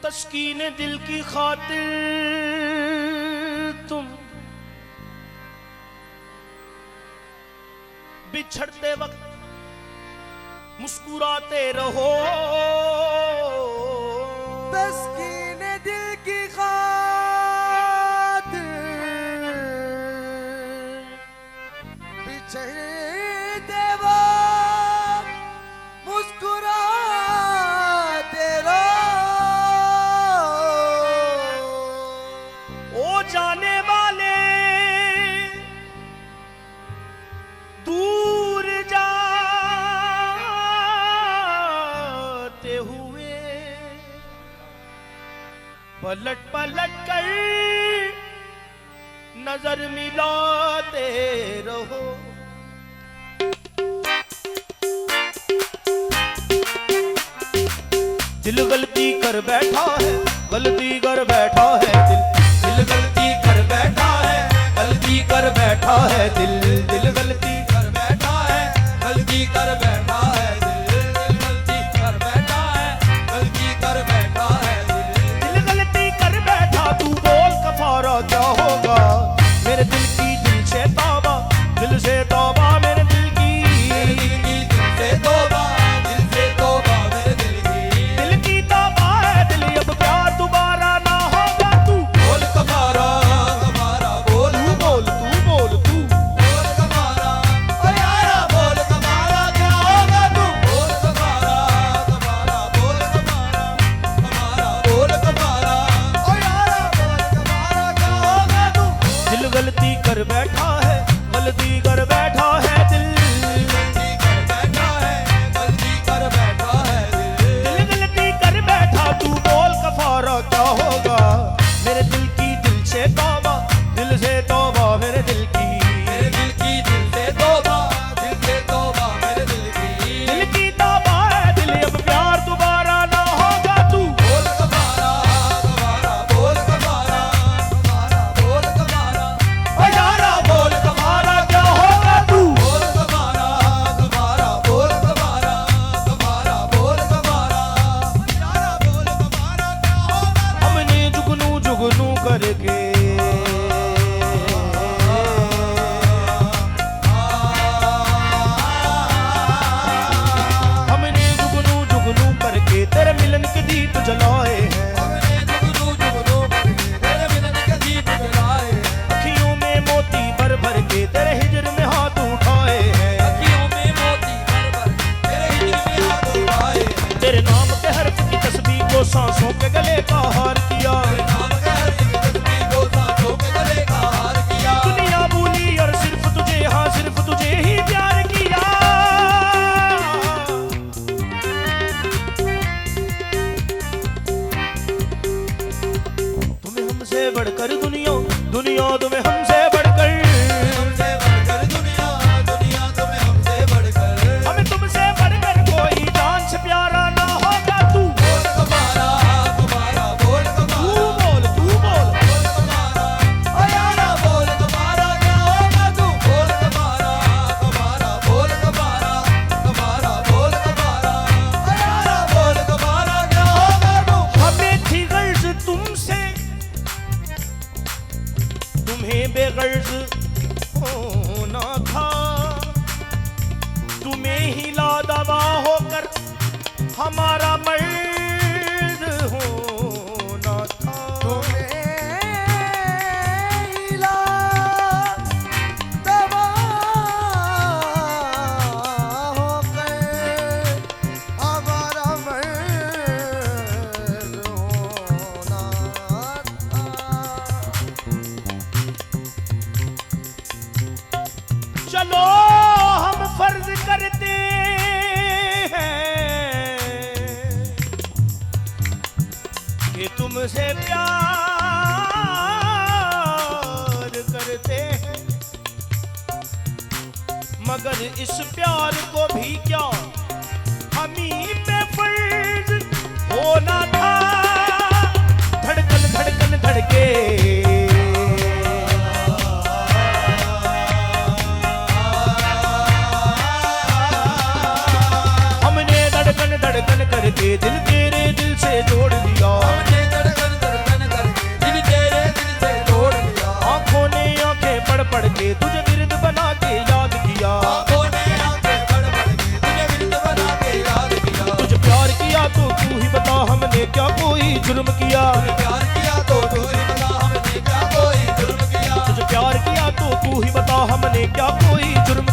तस्कीन दिल की खातिर तुम बिछड़ते वक्त मुस्कुराते रहो। तस्कीन दिल की खातिर बिछड़ते वक्त मुस्कुराते रहो। ओ जाने वाले दूर जाते हुए पलट पलट कर नजर मिलाते रहो। दिल गलती कर बैठा है, गलती कर बैठा है दिल। दिल गलती कर बैठा है, गलती कर बैठा है दिल। दिल गलती कर बैठा है, गलती कर बैठा है दिल। दिल गलती कर बैठा है, गलती कर बैठा है दिल। दिल गलती कर बैठा, तू बोल कफारा क्या होगा। मेरे दिल की दिल से तौबा, दिल से तौबा मेरे दिल की। दिल से तौबा, दिल से तौबा मेरे दिल की। दिल की तौबा है दिल, अब प्यार दोबारा ना होगा। तू बोल कफारा, कफारा बोल, तू बोल, तू बोल, तू बोल कफारा। ओ यारा बोल कफारा क्या होगा। तू बोल कफारा, कफारा बोल कफारा, कफारा बोल कफारा। ओ यारा बोल कफारा क्या होगा। तू दिल गलती कर बैठा है, गलती कर बैठा है दिल। गलती कर बैठा है, गलती कर बैठा है दिल। दिल गलती कर बैठा, तू बोल कफारा क्या होगा। मेरे दिल की दिल से तौबा, दिल से तौबा मेरे दिल की। मेरे दिल की दिल से तौबा, दिल से तौबा मेरे दिल की। दिल की तौबा है दिल, अब प्यार दोबारा ना होगा। तू बोल कफारा, कफारा बोल कफारा, कफारा बोल कफारा। ओ यारा बोल कफारा क्या होगा। तू बोल कफारा, कफारा बोल कफारा, कफारा बोल कफारा। ओ यारा बोल कफारा क्या होगा। हमने जुगनू जुगनू करके हमने जुगनू जुगनू करके तेरे मिलन के दीप जलाए हैं। हमने जुगनू जुगनू करके तेरे मिलन के दीप जलाए हैं। अखियों में मोती भर भर के तेरे हिजर में हाथ उठाए हैं। अखियों में मोती भर भर के तेरे हिजर में हाथ उठाए हैं। तेरे नाम के हर्फ की तस्बीह को सांसों के गले का हार किया। तेरे नाम के हर्फ की तस्बीह को सांसों के गले का हार किया। दुनिया भूली और सिर्फ तुझे, हाँ सिर्फ तुझे ही प्यार किया। तुम्हें हमसे बढ़कर दुनिया, दुनिया तुम्हें हमसे बढ़कर, हमसे बढ़कर दुनिया, दुनिया तुम्हें हमसे बढ़कर। हमें तुमसे बढ़कर कोई जान से प्यारा ना होगा। तू बोल कफारा, कफारा बोल कफारा। तू बोल, तू बोल, बोल कफारा। ओ यारा बोल कफारा क्या होगा। तू बोल कफारा, कफारा बोल कफारा, कफारा बोल कफारा। ओ यारा बोल कफारा क्या होगा। तू हमें थी गर्ज तुमसे, तुम्हें बेगर्ज होना था। तुम्हें ही लादवा होकर हमारा मर्द होना था। चलो हम फर्ज करते हैं कि तुमसे प्यार करते हैं, मगर इस प्यार को भी क्या हम ही पे फर्ज होना था। धड़कन धड़कन धड़के हमने धड़कन धड़कन करके दिल तेरे दिल से जोड़ दिया। जुर्म किया, प्यार किया तो तू ही बता हमने क्या कोई जुर्म किया, तुझे प्यार किया तो तू ही बता हमने क्या कोई जुर्म